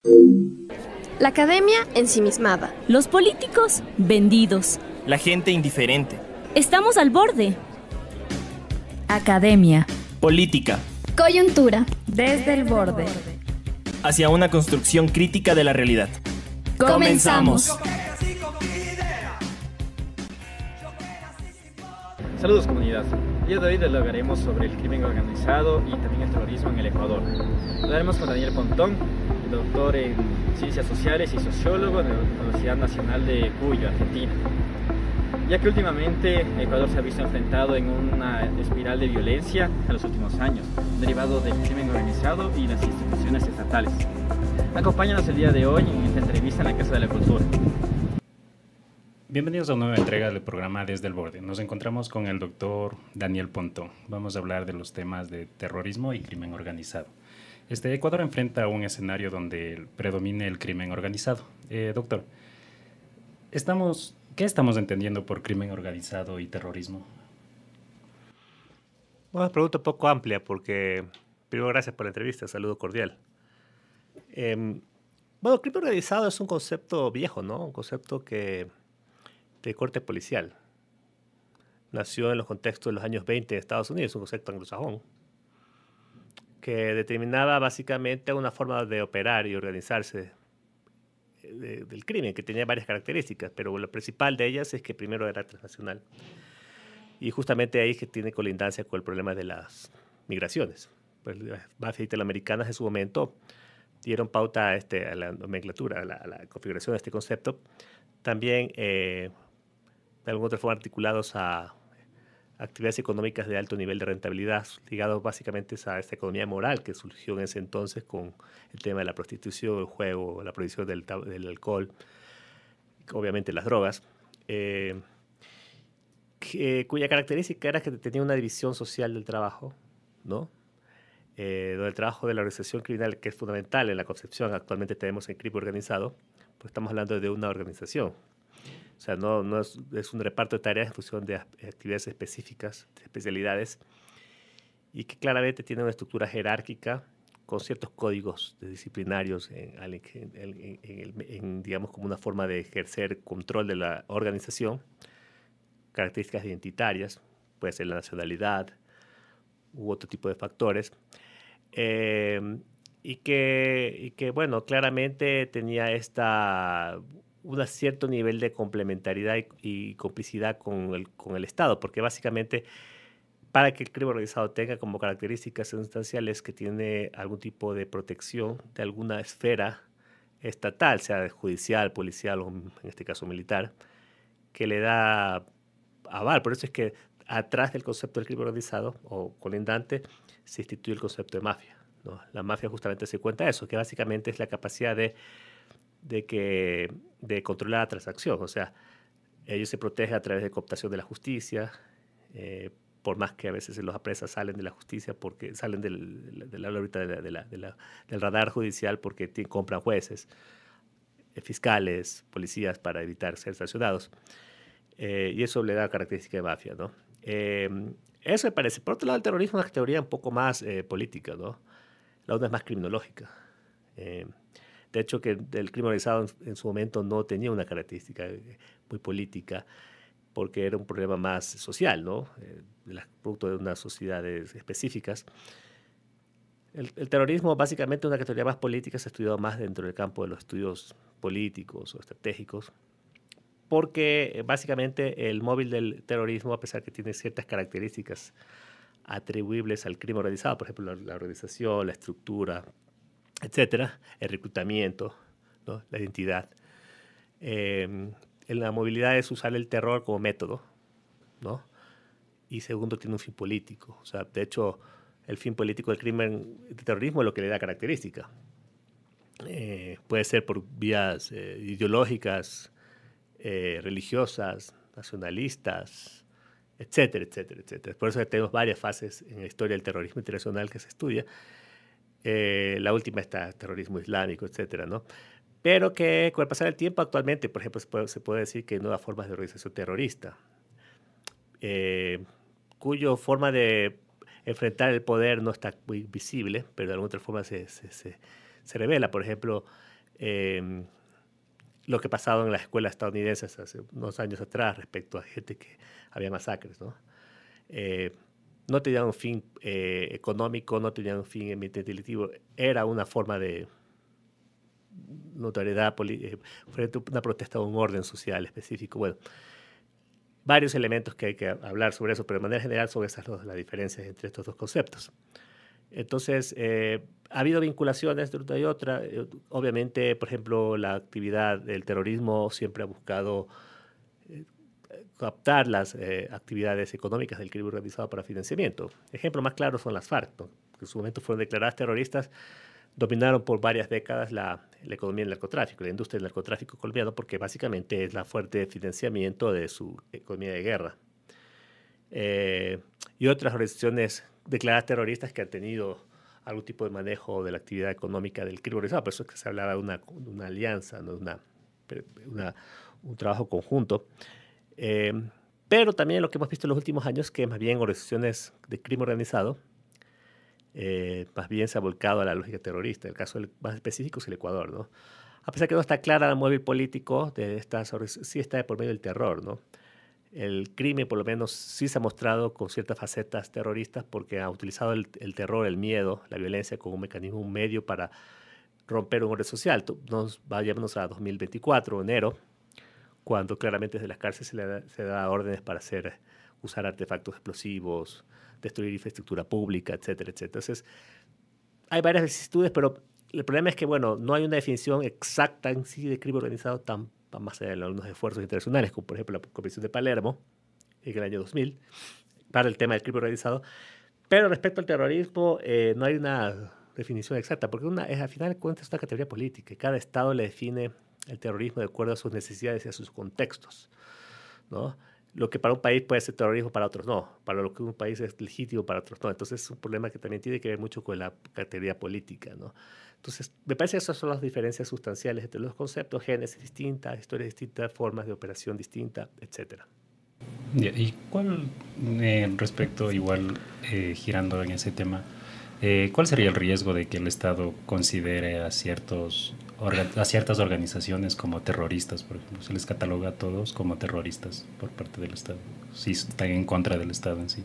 La academia ensimismada. Los políticos vendidos. La gente indiferente. Estamos al borde. Academia. Política. Coyuntura. Desde el borde. Hacia una construcción crítica de la realidad. Comenzamos. Saludos, comunidad. El día de hoy dialogaremos sobre el crimen organizado y también el terrorismo en el Ecuador. Hablaremos con Daniel Pontón, doctor en Ciencias Sociales y sociólogo de la Universidad Nacional de Cuyo, Argentina. Ya que últimamente Ecuador se ha visto enfrentado en una espiral de violencia en los últimos años, derivado del crimen organizado y las instituciones estatales. Acompáñanos el día de hoy en esta entrevista en la Casa de la Cultura. Bienvenidos a una nueva entrega del programa Desde el Borde. Nos encontramos con el doctor Daniel Pontón. Vamos a hablar de los temas de terrorismo y crimen organizado. Ecuador enfrenta un escenario donde predomina el crimen organizado. Doctor, ¿qué estamos entendiendo por crimen organizado y terrorismo? Una pregunta un poco amplia porque, primero, gracias por la entrevista, saludo cordial. Crimen organizado es un concepto viejo, ¿no? Un concepto de corte policial. Nació en los contextos de los años 20 en Estados Unidos, un concepto anglosajón, que determinaba básicamente una forma de operar y organizarse del crimen, que tenía varias características, pero la principal de ellas es que primero era transnacional. Y justamente ahí es que tiene colindancia con el problema de las migraciones. Pues las mafias italoamericanas en su momento dieron pauta a la nomenclatura, a la configuración de este concepto. También, de alguna otra forma, articulados a actividades económicas de alto nivel de rentabilidad, ligados básicamente a esta economía moral que surgió en ese entonces con el tema de la prostitución, el juego, la prohibición del alcohol, obviamente las drogas, cuya característica era que tenía una división social del trabajo, ¿no? Donde el trabajo de la organización criminal, que es fundamental en la concepción actualmente tenemos en crimen organizado, pues estamos hablando de una organización. O sea, no es un reparto de tareas en función de actividades específicas, de especialidades, y que claramente tiene una estructura jerárquica con ciertos códigos disciplinarios digamos, como una forma de ejercer control de la organización, características identitarias, puede ser la nacionalidad u otro tipo de factores, y que, bueno, claramente tenía un cierto nivel de complementariedad y complicidad con el Estado, porque básicamente para que el crimen organizado tenga como características sustanciales que tiene algún tipo de protección de alguna esfera estatal, sea judicial, policial o en este caso militar, que le da aval. Por eso es que atrás del concepto del crimen organizado o colindante se instituye el concepto de mafia, ¿no? La mafia justamente se cuenta eso, que básicamente es la capacidad de controlar la transacción. O sea, ellos se protegen a través de cooptación de la justicia, por más que a veces los apresas salen de la justicia, porque salen de la órbita del radar judicial porque compran jueces, fiscales, policías para evitar ser sancionados. Y eso le da característica de mafia, ¿no? Eso me parece. Por otro lado, el terrorismo es una categoría un poco más política, ¿no? La onda es más criminológica. De hecho, que el crimen organizado en su momento no tenía una característica muy política, porque era un problema más social, ¿no? Producto de unas sociedades específicas. El terrorismo, básicamente, una categoría más política, se ha estudiado más dentro del campo de los estudios políticos o estratégicos, porque básicamente el móvil del terrorismo, a pesar que tiene ciertas características atribuibles al crimen organizado, por ejemplo, la organización, la estructura, etcétera, el reclutamiento, ¿no? La identidad. En la movilidad es usar el terror como método, ¿no? Y segundo, tiene un fin político. O sea, de hecho, el fin político del crimen de terrorismo es lo que le da característica. Puede ser por vías ideológicas, religiosas, nacionalistas, etcétera, etcétera, etcétera. Por eso tenemos varias fases en la historia del terrorismo internacional que se estudia. La última está terrorismo islámico, etcétera, ¿no? Pero que con el pasar del tiempo actualmente, por ejemplo, se puede decir que hay nuevas formas de organización terrorista, cuyo forma de enfrentar el poder no está muy visible, pero de alguna otra forma se revela. Por ejemplo, lo que ha pasado en las escuelas estadounidenses hace unos años atrás respecto a gente que había masacres, ¿no? No tenía un fin económico, no tenía un fin delictivo, era una forma de notoriedad frente a una protesta de un orden social específico. Bueno, varios elementos que hay que hablar sobre eso, pero de manera general son esas las diferencias entre estos dos conceptos. Entonces, ha habido vinculaciones de una y otra. Obviamente, por ejemplo, la actividad del terrorismo siempre ha buscado captar las actividades económicas del crimen organizado para financiamiento. Ejemplo más claro son las FARC, ¿no? Que en su momento fueron declaradas terroristas, dominaron por varias décadas la economía del narcotráfico, la industria del narcotráfico colombiano, porque básicamente es la fuente de financiamiento de su economía de guerra. Y otras organizaciones declaradas terroristas que han tenido algún tipo de manejo de la actividad económica del crimen organizado. Por eso es que se hablaba de una alianza, ¿no? Un trabajo conjunto. Pero también lo que hemos visto en los últimos años, que más bien organizaciones de crimen organizado, más bien se ha volcado a la lógica terrorista. El caso más específico es el Ecuador, ¿no? A pesar que no está clara el móvil político de estas organizaciones, sí está por medio del terror, ¿no? El crimen, por lo menos, sí se ha mostrado con ciertas facetas terroristas porque ha utilizado el terror, el miedo, la violencia como un mecanismo, un medio para romper un orden social. Vayámonos a 2024, enero, cuando claramente desde las cárceles se da órdenes para usar artefactos explosivos, destruir infraestructura pública, etcétera, etcétera. Entonces, hay varias vicisitudes, pero el problema es que, bueno, no hay una definición exacta en sí de crimen organizado tan más allá de algunos esfuerzos internacionales, como por ejemplo la Convención de Palermo en el año 2000, para el tema del crimen organizado. Pero respecto al terrorismo, no hay una definición exacta, porque al final de cuentas es una categoría política y cada Estado le define el terrorismo de acuerdo a sus necesidades y a sus contextos, ¿no? Lo que para un país puede ser terrorismo, para otros no. Para lo que un país es legítimo, para otros no. Entonces es un problema que también tiene que ver mucho con la categoría política, ¿no? Entonces, me parece que esas son las diferencias sustanciales entre los conceptos, génesis distintas, historias distintas, formas de operación distintas, etc. ¿Y cuál, respecto, igual girando en ese tema, cuál sería el riesgo de que el Estado considere a ciertas organizaciones como terroristas, por ejemplo? Se les cataloga a todos como terroristas por parte del Estado, si están en contra del Estado en sí.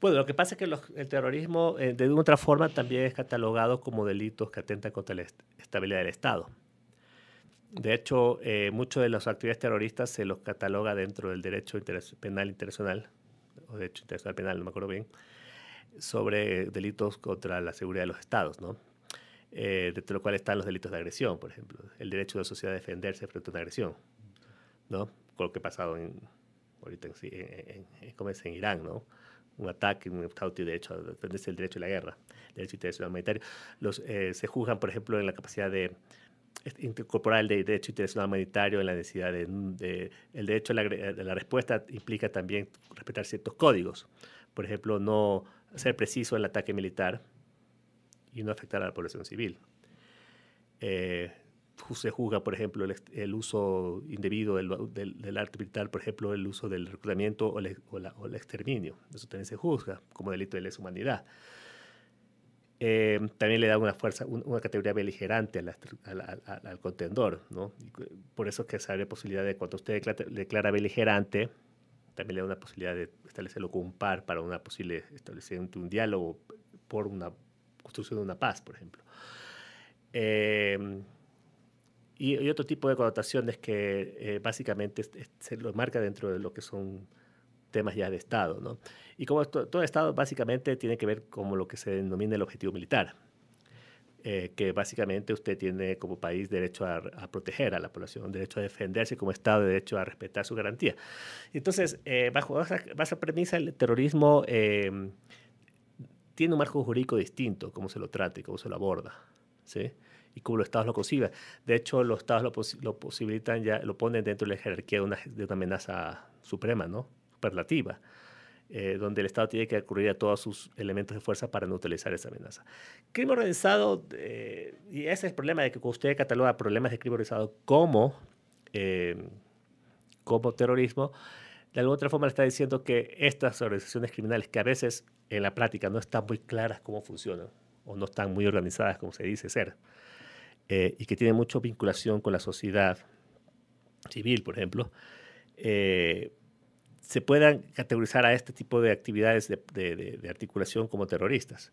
Bueno, lo que pasa es que el terrorismo, de una otra forma, también es catalogado como delitos que atentan contra la estabilidad del Estado. De hecho, muchas de las actividades terroristas se los cataloga dentro del derecho penal internacional, o derecho internacional penal, no me acuerdo bien, sobre delitos contra la seguridad de los Estados, ¿no? Dentro de lo cual están los delitos de agresión, por ejemplo, el derecho de la sociedad a defenderse frente a una agresión, ¿no? Con lo que ha pasado ahorita en Irán, ¿no? Un ataque, un Estado tiene derecho a defenderse, el derecho a la guerra, el derecho internacional humanitario. Se juzgan, por ejemplo, en la capacidad de incorporar el derecho internacional humanitario en la necesidad el derecho a la respuesta implica también respetar ciertos códigos. Por ejemplo, no ser preciso en el ataque militar y no afectar a la población civil. Se juzga, por ejemplo, el uso indebido del arte militar, por ejemplo, el uso del reclutamiento o el exterminio. Eso también se juzga como delito de lesa humanidad. También le da una categoría beligerante al contendor, ¿no? Y por eso es que se abre posibilidad de, cuando usted declara beligerante, también le da una posibilidad de establecerlo como un par para una posible establecimiento de un diálogo por una construcción de una paz, por ejemplo. Y otro tipo de connotaciones que básicamente se lo marca dentro de lo que son temas ya de Estado, ¿no? Y como todo Estado básicamente tiene que ver con lo que se denomina el objetivo militar, que básicamente usted tiene como país derecho a proteger a la población, derecho a defenderse como Estado, derecho a respetar su garantía. Entonces, bajo esa premisa, el terrorismo tiene un marco jurídico distinto, cómo se lo trata y cómo se lo aborda, ¿sí? Y cómo los Estados lo conciben. De hecho, los Estados lo posibilitan, ya lo ponen dentro de la jerarquía de una amenaza suprema, ¿no? Superlativa, donde el Estado tiene que recurrir a todos sus elementos de fuerza para neutralizar esa amenaza. Crimen organizado, y ese es el problema de que usted cataloga problemas de crimen organizado como terrorismo, de alguna otra forma le está diciendo que estas organizaciones criminales, que a veces en la práctica no están muy claras cómo funcionan, o no están muy organizadas como se dice ser, y que tienen mucha vinculación con la sociedad civil, por ejemplo, se puedan categorizar a este tipo de actividades de articulación como terroristas.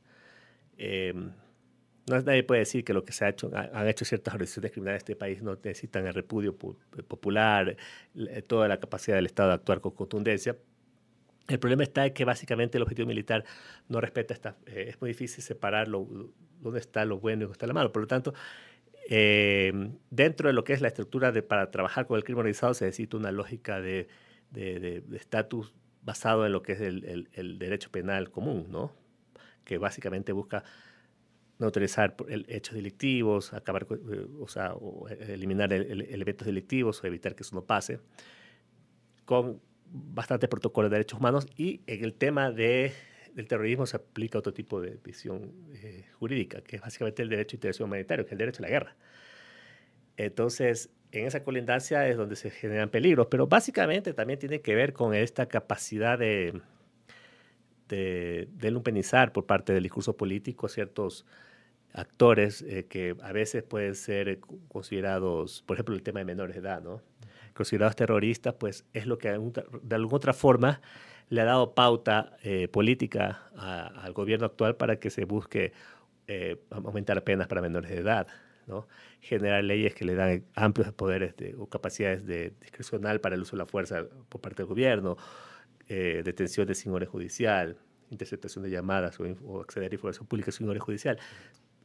Nadie puede decir que lo que se ha hecho, han hecho ciertas organizaciones criminales de este país no necesitan el repudio popular, toda la capacidad del Estado de actuar con contundencia. El problema está en que básicamente el objetivo militar no respeta es muy difícil separar dónde está lo bueno y dónde está lo malo. Por lo tanto, dentro de lo que es la estructura para trabajar con el crimen organizado se necesita una lógica de estatus basado en lo que es el derecho penal común, ¿no? Que básicamente busca neutralizar hechos delictivos, acabar, o eliminar elementos delictivos o evitar que eso no pase, con bastante protocolo de derechos humanos, y en el tema del terrorismo se aplica otro tipo de visión jurídica, que es básicamente el derecho de intervención humanitario, que es el derecho a la guerra. Entonces, en esa colindancia es donde se generan peligros, pero básicamente también tiene que ver con esta capacidad de lupenizar por parte del discurso político ciertos actores que a veces pueden ser considerados, por ejemplo, el tema de menores de edad, ¿no? Considerados terroristas, pues es lo que de alguna otra forma le ha dado pauta política al gobierno actual para que se busque aumentar penas para menores de edad, ¿no? Generar leyes que le dan amplios poderes o capacidades discrecional para el uso de la fuerza por parte del gobierno, detenciones sin orden judicial, interceptación de llamadas o acceder a información pública sin orden judicial.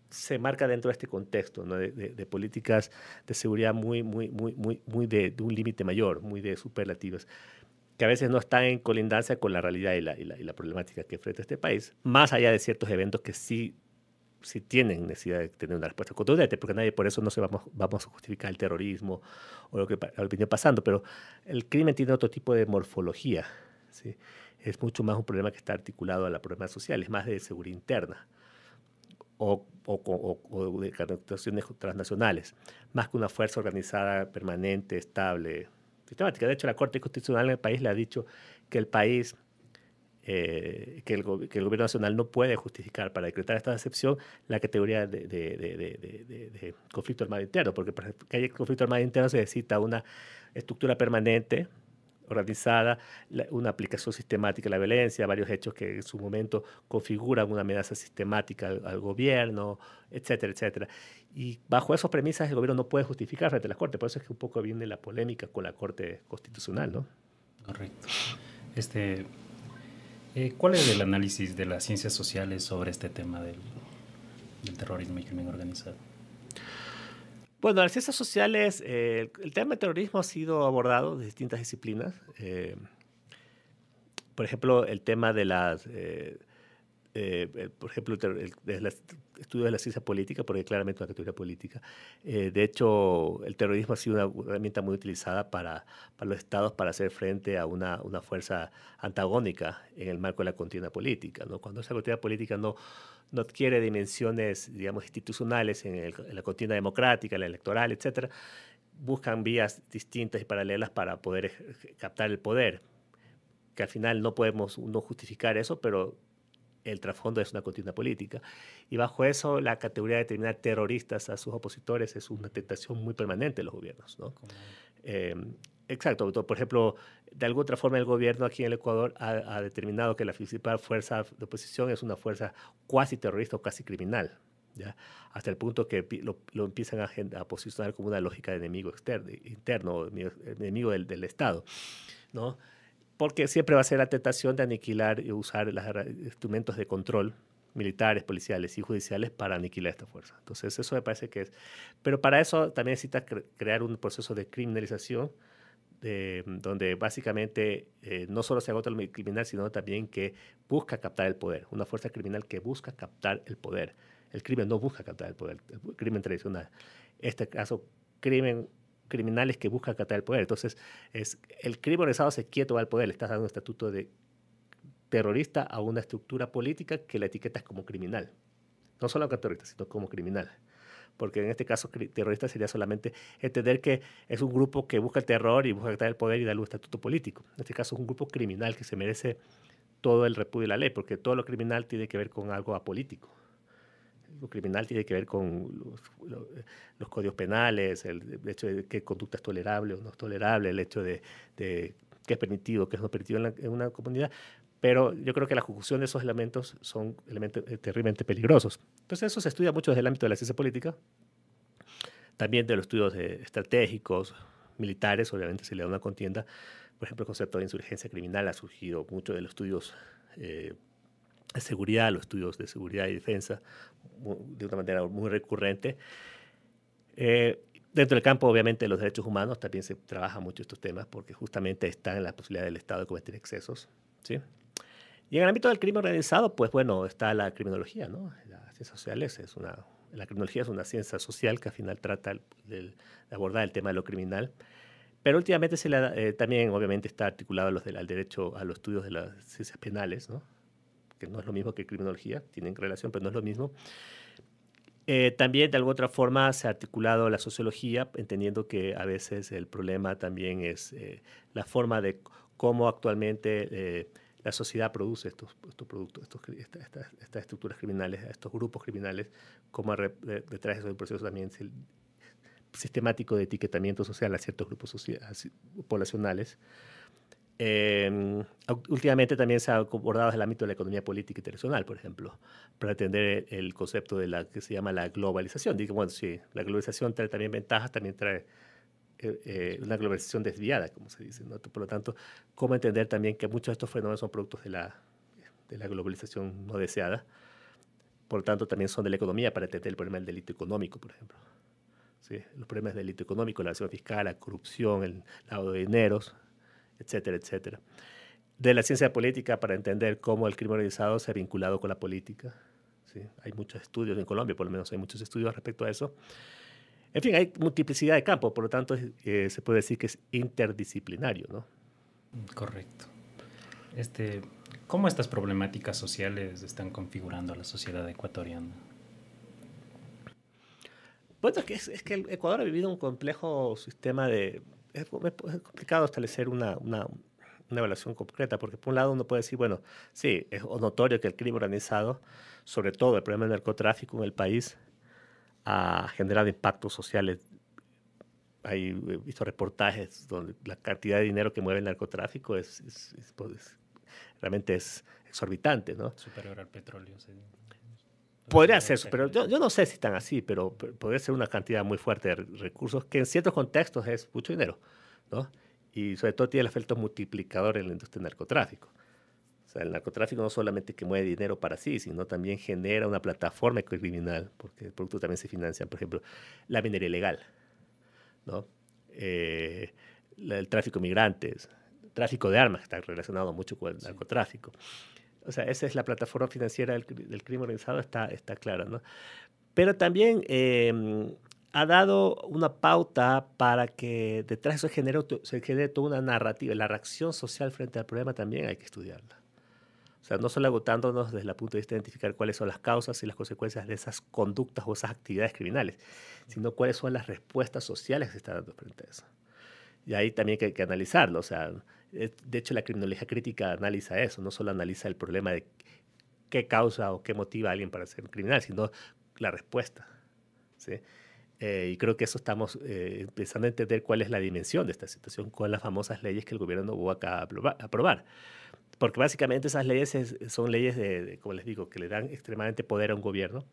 Se marca dentro de este contexto, ¿no? de políticas de seguridad muy de un límite mayor, muy de superlativas, que a veces no están en colindancia con la realidad y la problemática que enfrenta este país, más allá de ciertos eventos que sí tienen necesidad de tener una respuesta contundente, porque nadie por eso no vamos a justificar el terrorismo o lo que venido pasando, pero el crimen tiene otro tipo de morfología, ¿sí? Es mucho más un problema que está articulado a la problemas sociales, más de seguridad interna o de organizaciones transnacionales, más que una fuerza organizada, permanente, estable, sistemática. De hecho, la Corte Constitucional en el país le ha dicho que el país, que el gobierno nacional no puede justificar para decretar esta excepción la categoría de conflicto armado interno, porque para que haya conflicto armado interno se necesita una estructura permanente, organizada, una aplicación sistemática de la violencia, varios hechos que en su momento configuran una amenaza sistemática al gobierno, etcétera, etcétera. Y bajo esas premisas el gobierno no puede justificar frente a la Corte. Por eso es que un poco viene la polémica con la Corte Constitucional, ¿no? Correcto. ¿Cuál es el análisis de las ciencias sociales sobre este tema del terrorismo y crimen organizado? Bueno, las ciencias sociales, el tema del terrorismo ha sido abordado de distintas disciplinas. Por ejemplo, el tema de por ejemplo, el estudio de la ciencia política, porque claramente es una categoría política. De hecho, el terrorismo ha sido una herramienta muy utilizada para los estados para hacer frente a una fuerza antagónica en el marco de la contienda política, ¿no? Cuando esa contienda política no adquiere dimensiones, digamos, institucionales en la contienda democrática, la electoral, etcétera, buscan vías distintas y paralelas para poder captar el poder, que al final no podemos justificar eso, pero el trasfondo es una contienda política. Y bajo eso, la categoría de determinar terroristas a sus opositores es una tentación muy permanente de los gobiernos, ¿no? Exacto. Por ejemplo, de alguna otra forma el gobierno aquí en el Ecuador ha determinado que la principal fuerza de oposición es una fuerza cuasi terrorista o casi criminal, ¿ya? Hasta el punto que lo empiezan a posicionar como una lógica de enemigo interno, enemigo del Estado, ¿no? Porque siempre va a ser la tentación de aniquilar y usar los instrumentos de control militares, policiales y judiciales para aniquilar esta fuerza. Entonces, eso me parece que es... Pero para eso también necesita crear un proceso de criminalización donde básicamente no solo se agota el criminal, sino también que busca captar el poder. Una fuerza criminal que busca captar el poder. El crimen no busca captar el poder, el crimen tradicional. En este caso, criminales que buscan captar el poder. Entonces, el crimen organizado se quiere tomar el poder. Le estás dando un estatuto de terrorista a una estructura política que la etiqueta es como criminal. No solo como terrorista, sino como criminal. Porque en este caso, terrorista sería solamente entender que es un grupo que busca el terror y busca captar el poder y darle un estatuto político. En este caso, es un grupo criminal que se merece todo el repudio de la ley, porque todo lo criminal tiene que ver con algo apolítico. lo criminal tiene que ver con los códigos penales, el hecho de qué conducta es tolerable o no es tolerable, el hecho de qué es permitido, qué es no permitido en una comunidad. Pero yo creo que la conjunción de esos elementos son elementos terriblemente peligrosos. Entonces eso se estudia mucho desde el ámbito de la ciencia política, también de los estudios estratégicos, militares, obviamente se le da una contienda. Por ejemplo, el concepto de insurgencia criminal ha surgido mucho de los estudios de seguridad, los estudios de seguridad y defensa, de una manera muy recurrente. Dentro del campo, obviamente, de los derechos humanos también se trabaja mucho estos temas porque justamente están en la posibilidad del Estado de cometer excesos, ¿sí? Y en el ámbito del crimen organizado, pues bueno, está la criminología, ¿no? Las ciencias sociales la criminología es una ciencia social que al final trata de abordar el tema de lo criminal. Pero últimamente también, obviamente, está articulado al derecho a los estudios de las ciencias penales, ¿no? Que no es lo mismo que criminología, tienen relación, pero no es lo mismo. También, de alguna otra forma, se ha articulado la sociología, entendiendo que a veces el problema también es la forma de cómo actualmente la sociedad produce estos productos, estas estructuras criminales, estos grupos criminales, cómo detrás de eso hay un proceso también sistemático de etiquetamiento social a ciertos grupos poblacionales. Últimamente también se ha abordado el ámbito de la economía política internacional, por ejemplo, para atender el concepto de la que se llama la globalización. Digo, bueno, sí, la globalización trae también ventajas, también trae una globalización desviada, como se dice, ¿no? Por lo tanto, cómo entender también que muchos de estos fenómenos son productos de la globalización no deseada. Por lo tanto, también son de la economía para entender el problema del delito económico, por ejemplo. ¿Sí? Los problemas del delito económico, la evasión fiscal, la corrupción, el lavado de dineros, etcétera, etcétera. De la ciencia política para entender cómo el crimen organizado se ha vinculado con la política. ¿Sí? Hay muchos estudios en Colombia, por lo menos hay muchos estudios respecto a eso. En fin, hay multiplicidad de campos, por lo tanto se puede decir que es interdisciplinario, ¿no? Correcto. ¿Cómo estas problemáticas sociales están configurando a la sociedad ecuatoriana? Bueno, es que el Ecuador ha vivido un complejo sistema de... Es complicado establecer una evaluación concreta, porque por un lado uno puede decir, bueno, sí, es notorio que el crimen organizado, sobre todo el problema del narcotráfico en el país, ha generado impactos sociales. He visto reportajes donde la cantidad de dinero que mueve el narcotráfico realmente es exorbitante, ¿no? Superior al petróleo, sí. Podría ser eso, pero yo no sé si están así, pero podría ser una cantidad muy fuerte de recursos que en ciertos contextos es mucho dinero, ¿no? Y sobre todo tiene el efecto multiplicador en la industria del narcotráfico. O sea, el narcotráfico no solamente que mueve dinero para sí, sino también genera una plataforma criminal, porque el producto también se financia, por ejemplo, la minería ilegal, ¿no? El tráfico de migrantes, el tráfico de armas, que está relacionado mucho con el narcotráfico. O sea, esa es la plataforma financiera del crimen organizado, está clara, ¿no? Pero también ha dado una pauta para que detrás de eso se genere toda una narrativa. La reacción social frente al problema también hay que estudiarla. O sea, no solo agotándonos desde el punto de vista de identificar cuáles son las causas y las consecuencias de esas conductas o esas actividades criminales, sino cuáles son las respuestas sociales que se están dando frente a eso. Y ahí también hay que analizarlo. O sea, de hecho, la criminología crítica analiza eso, no solo analiza el problema de qué causa o qué motiva a alguien para ser criminal, sino la respuesta, ¿sí? Y creo que eso estamos empezando a entender cuál es la dimensión de esta situación con las famosas leyes que el gobierno hubo acá a aprobar. Porque básicamente esas leyes son leyes, como les digo, que le dan extremadamente poder a un gobierno,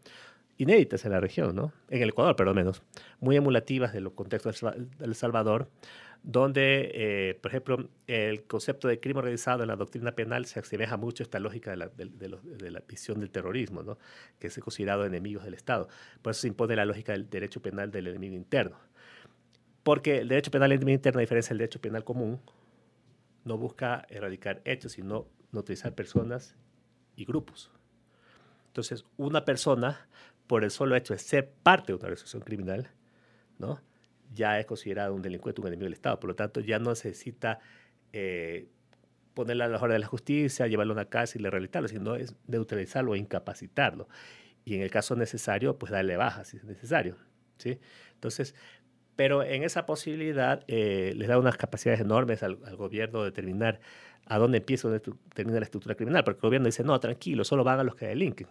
inéditas en la región, ¿no? En el Ecuador, por lo menos, muy emulativas de los contextos de El Salvador, donde, por ejemplo, el concepto de crimen organizado en la doctrina penal se asemeja mucho a esta lógica de la visión del terrorismo, ¿no? Que es considerado enemigos del Estado. Por eso se impone la lógica del derecho penal del enemigo interno. Porque el derecho penal del enemigo interno, a diferencia del derecho penal común, no busca erradicar hechos, sino neutralizar personas y grupos. Entonces, una persona, por el solo hecho de ser parte de una organización criminal, ¿no?, ya es considerado un delincuente, un enemigo del Estado. Por lo tanto, ya no necesita ponerle a la orden de la justicia, llevarlo a una cárcel y rehabilitarlo, sino es neutralizarlo o incapacitarlo. Y en el caso necesario, pues darle baja si es necesario, ¿sí? Entonces, pero en esa posibilidad les da unas capacidades enormes al gobierno de determinar a dónde empieza o dónde termina la estructura criminal, porque el gobierno dice, no, tranquilo, solo van a los que delinquen.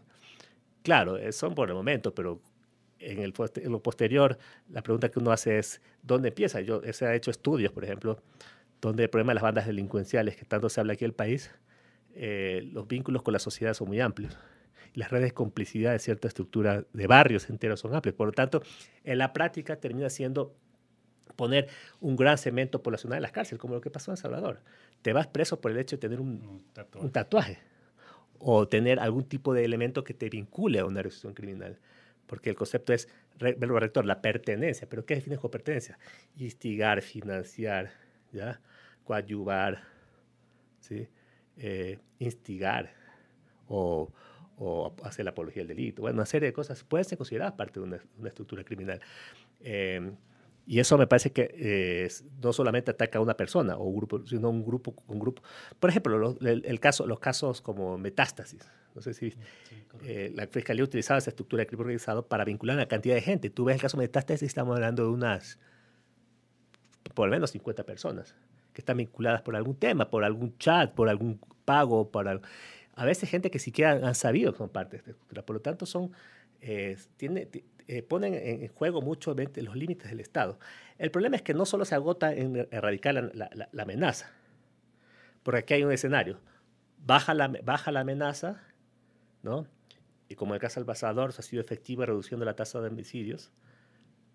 claro, son por el momento, pero en lo posterior, la pregunta que uno hace es, ¿dónde empieza? Se ha hecho estudios, por ejemplo, donde el problema de las bandas delincuenciales, que tanto se habla aquí en el país, los vínculos con la sociedad son muy amplios. Las redes de complicidad de cierta estructura de barrios enteros son amplias. Por lo tanto, en la práctica termina siendo poner un gran cemento poblacional en las cárceles, como lo que pasó en El Salvador. Te vas preso por el hecho de tener un tatuaje o tener algún tipo de elemento que te vincule a una organización criminal. Porque el concepto es, verbo rector, la pertenencia. ¿Pero qué defines como pertenencia? Instigar, financiar, ¿ya? Coadyuvar, ¿sí? Instigar o hacer la apología del delito. Bueno, una serie de cosas pueden ser consideradas parte de una estructura criminal. Y eso me parece que no solamente ataca a una persona o un grupo, sino un grupo. Por ejemplo, los casos como Metástasis. No sé si la Fiscalía utilizaba esa estructura de crimen organizado para vincular a una cantidad de gente. Tú ves el caso Metástasis, estamos hablando de por lo menos 50 personas que están vinculadas por algún tema, por algún chat, por algún pago, a veces gente que siquiera han sabido que son parte de esta estructura. Por lo tanto, ponen en juego mucho los límites del Estado. El problema es que no solo se agota en erradicar la amenaza, porque aquí hay un escenario. Baja la amenaza, ¿no? Y como en el caso del Salvador, ha sido efectiva reduciendo la tasa de homicidios,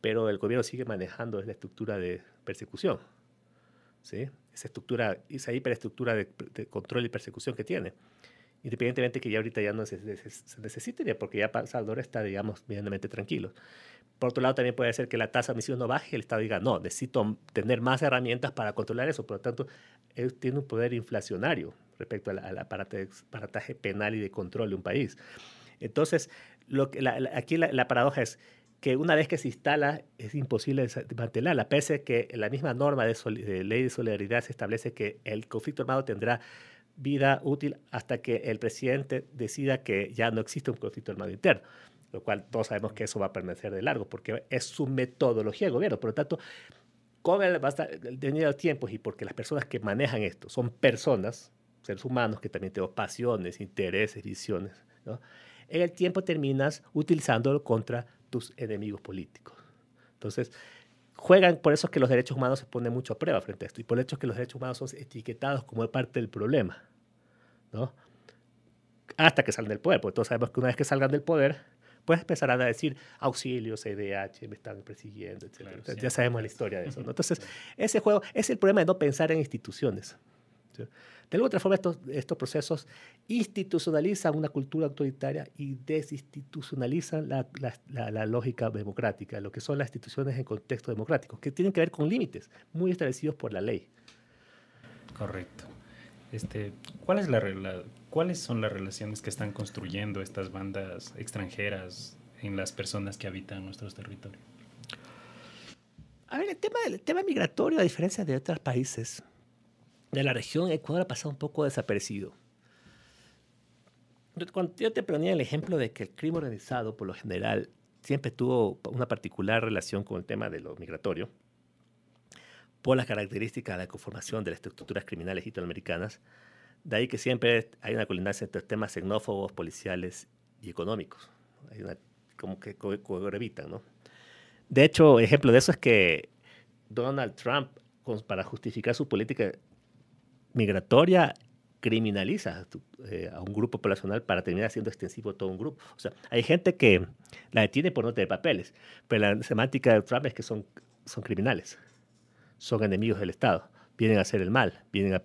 pero el gobierno sigue manejando la estructura de persecución, ¿sí? Esa hiperestructura de control y persecución que tiene. Independientemente que ya ahorita ya no se necesite, porque ya El Salvador está, digamos, medianamente tranquilo. Por otro lado, también puede ser que la tasa de homicidios no baje y el Estado diga, no, necesito tener más herramientas para controlar eso. Por lo tanto, él tiene un poder inflacionario respecto al aparataje penal y de control de un país. Entonces, aquí la paradoja es que una vez que se instala, es imposible desmantelarla, pese a que la misma norma de ley de solidaridad se establece que el conflicto armado tendrá vida útil hasta que el presidente decida que ya no existe un conflicto armado interno, lo cual todos sabemos que eso va a permanecer de largo, porque es su metodología de gobierno. Por lo tanto, con el devenir de los tiempos y porque las personas que manejan esto son personas, seres humanos que también tienen pasiones, intereses, visiones, ¿no? En el tiempo terminas utilizándolo contra tus enemigos políticos. Entonces, por eso es que los derechos humanos se ponen mucho a prueba frente a esto, y por el hecho que los derechos humanos son etiquetados como parte del problema, ¿no? Hasta que salgan del poder, porque todos sabemos que una vez que salgan del poder, pues empezarán a decir auxilio, CIDH, me están persiguiendo, etc. Claro, sí, ya sabemos la historia de eso, ¿no? Entonces, ese juego es el problema de no pensar en instituciones, ¿sí? De alguna otra forma, estos procesos institucionalizan una cultura autoritaria y desinstitucionalizan la lógica democrática, lo que son las instituciones en contexto democrático, que tienen que ver con límites muy establecidos por la ley. Correcto. ¿Cuáles son las relaciones que están construyendo estas bandas extranjeras en las personas que habitan nuestros territorios? A ver, el tema migratorio, a diferencia de otros países de la región, Ecuador ha pasado un poco desapercibido. Cuando yo te ponía el ejemplo de que el crimen organizado, por lo general, siempre tuvo una particular relación con el tema de lo migratorio, por las características de la conformación de las estructuras criminales italoamericanas, de ahí que siempre hay una colindancia entre temas xenófobos, policiales y económicos. Como que cohabitan, ¿no? De hecho, ejemplo de eso es que Donald Trump, para justificar su política migratoria, criminaliza a un grupo poblacional para terminar siendo extensivo a todo un grupo. O sea, hay gente que la detiene por no tener papeles, pero la semántica de Trump es que son criminales, son enemigos del Estado, vienen a hacer el mal, vienen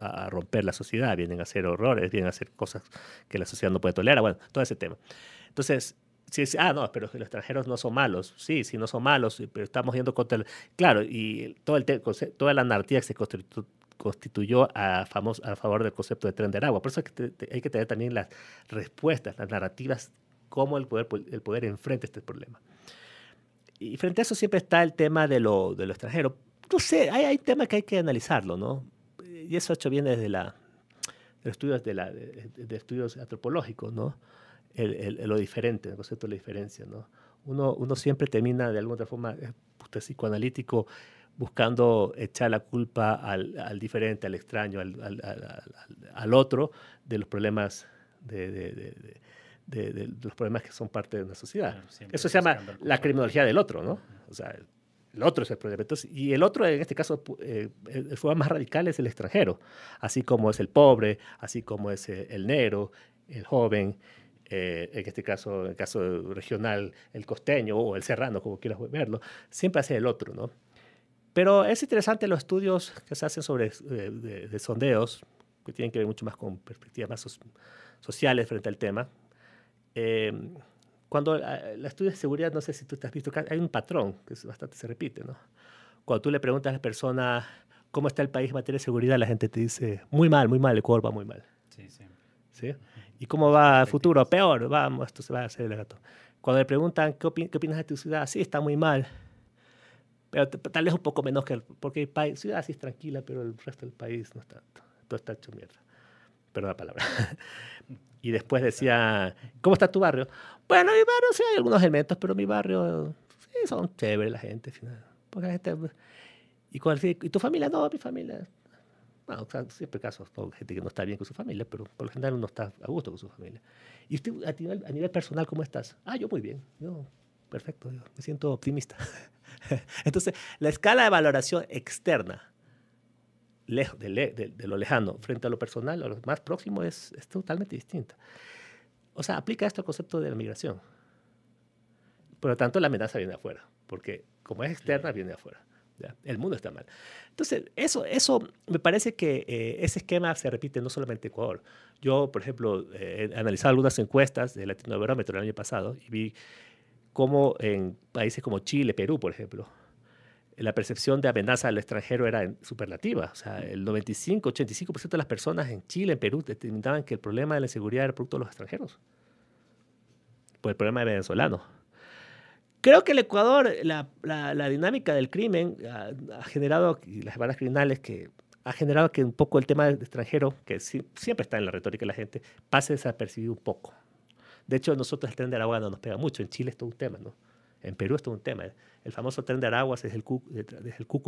a romper la sociedad, vienen a hacer horrores, vienen a hacer cosas que la sociedad no puede tolerar, bueno, todo ese tema. Entonces, si es, no, pero los extranjeros no son malos. Sí, no son malos, pero estamos yendo contra el... Claro, y toda la narrativa que se constituyó a favor del concepto de Tren de Aragua. Por eso hay que tener también las respuestas, las narrativas, cómo el poder enfrenta este problema. Y frente a eso siempre está el tema de lo extranjero. No sé, hay temas que hay que analizarlo, ¿no? Y eso viene desde los estudios de estudios antropológicos, ¿no? Lo diferente, el concepto de la diferencia, ¿no? Uno siempre termina de alguna otra forma psicoanalítico buscando echar la culpa al diferente, al extraño, al otro, de los problemas de los problemas que son parte de una sociedad. Claro, eso se llama la criminología del otro, ¿no? O sea, el otro es el problema. Entonces, y el otro, en este caso, el problema más radical es el extranjero, así como es el pobre, así como es el negro, el joven, en este caso, en el caso regional, el costeño o el serrano, como quieras verlo, siempre hace el otro, ¿no? Pero es interesante los estudios que se hacen sobre de sondeos, que tienen que ver mucho más con perspectivas más sociales frente al tema. Cuando el estudio de seguridad, no sé si tú te has visto, hay un patrón que bastante se repite, ¿no? Cuando tú le preguntas a las personas cómo está el país en materia de seguridad, la gente te dice, muy mal, el Ecuador va muy mal. Sí, siempre. ¿Sí? ¿Y cómo va el futuro? Peor, vamos, esto se va a hacer el gato. Cuando le preguntan, ¿qué opinas de tu ciudad? Sí, está muy mal. Pero tal vez un poco menos porque la ciudad sí es tranquila, pero el resto del país no está, todo está hecho mierda. Perdón la palabra. Y después decía, ¿cómo está tu barrio? Bueno, mi barrio sí hay algunos elementos, pero mi barrio sí son chéveres la gente. Porque la gente ¿y tu familia? No, mi familia. Bueno, o sea, siempre casos con gente que no está bien con su familia, pero por lo general uno está a gusto con su familia. ¿Y usted a nivel personal cómo estás? Yo muy bien. Yo, perfecto. Yo me siento optimista. Entonces, la escala de valoración externa lejos de lo lejano frente a lo personal, a lo más próximo, es totalmente distinta. O sea, aplica esto al concepto de la migración. Por lo tanto, la amenaza viene de afuera, porque como es externa, viene de afuera. ¿Ya? El mundo está mal. Entonces, eso me parece que ese esquema se repite no solamente en Ecuador. Yo, por ejemplo, he analizado algunas encuestas de Latinobarómetro el año pasado y vi cómo en países como Chile, Perú, por ejemplo, la percepción de amenaza al extranjero era superlativa. O sea, el 95-85% de las personas en Chile, en Perú, determinaban que el problema de la inseguridad era producto de los extranjeros, por el problema de venezolanos. Creo que el Ecuador, la dinámica del crimen ha generado, y las bandas criminales, que ha generado que un poco el tema del extranjero, que siempre está en la retórica de la gente, pase desapercibido un poco. De hecho, nosotros el tren de Aragua no nos pega mucho. En Chile es todo un tema, ¿no? En Perú es todo un tema. El famoso tren de Aragua es el cuco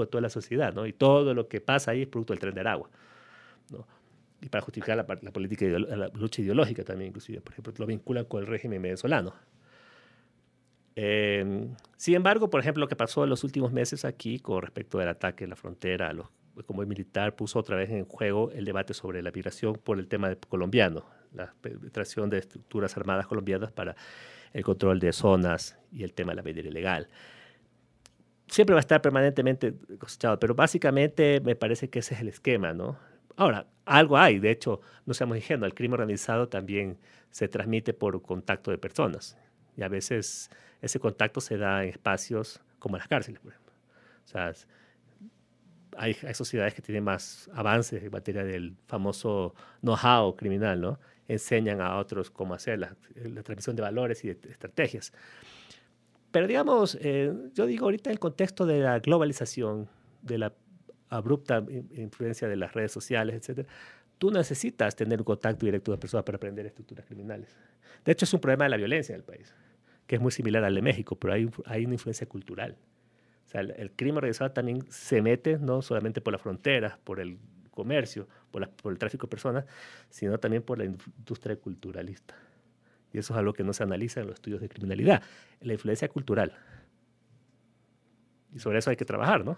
de toda la sociedad, ¿no? Y todo lo que pasa ahí es producto del tren de Aragua, ¿no? Y para justificar la política, la lucha ideológica también, inclusive. Por ejemplo, lo vinculan con el régimen venezolano. Sin embargo, por ejemplo, lo que pasó en los últimos meses aquí con respecto al ataque en la frontera, el convoy militar puso otra vez en juego el debate sobre la migración por el tema colombiano, la penetración de estructuras armadas colombianas para el control de zonas y el tema de la minería ilegal. Siempre va a estar permanentemente cosechado, pero básicamente me parece que ese es el esquema, ¿no? Ahora, algo hay, de hecho, no seamos ingenuos, el crimen organizado también se transmite por contacto de personas y a veces ese contacto se da en espacios como las cárceles, por ejemplo. O sea, hay sociedades que tienen más avances en materia del famoso know-how criminal, ¿no? Enseñan a otros cómo hacer la transmisión de valores y de estrategias. Pero digamos, yo digo ahorita en el contexto de la globalización, de la abrupta influencia de las redes sociales, etc., tú necesitas tener un contacto directo de personas para aprender estructuras criminales. De hecho, es un problema de la violencia en el país, que es muy similar al de México, pero hay una influencia cultural. O sea, el crimen organizado también se mete no solamente por las fronteras, por el comercio, por el tráfico de personas, sino también por la industria culturalista. Y eso es algo que no se analiza en los estudios de criminalidad, la influencia cultural. Y sobre eso hay que trabajar, ¿no?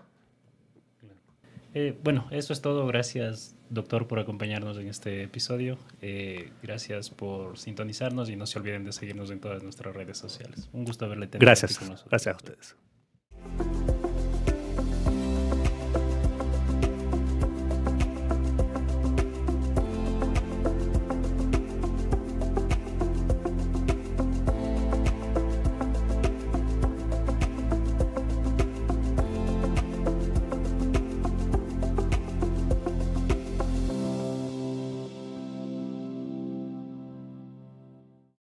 Bueno, eso es todo. Gracias, doctor, por acompañarnos en este episodio. Gracias por sintonizarnos y no se olviden de seguirnos en todas nuestras redes sociales. Un gusto haberle tenido aquí con nosotros. Gracias a ustedes.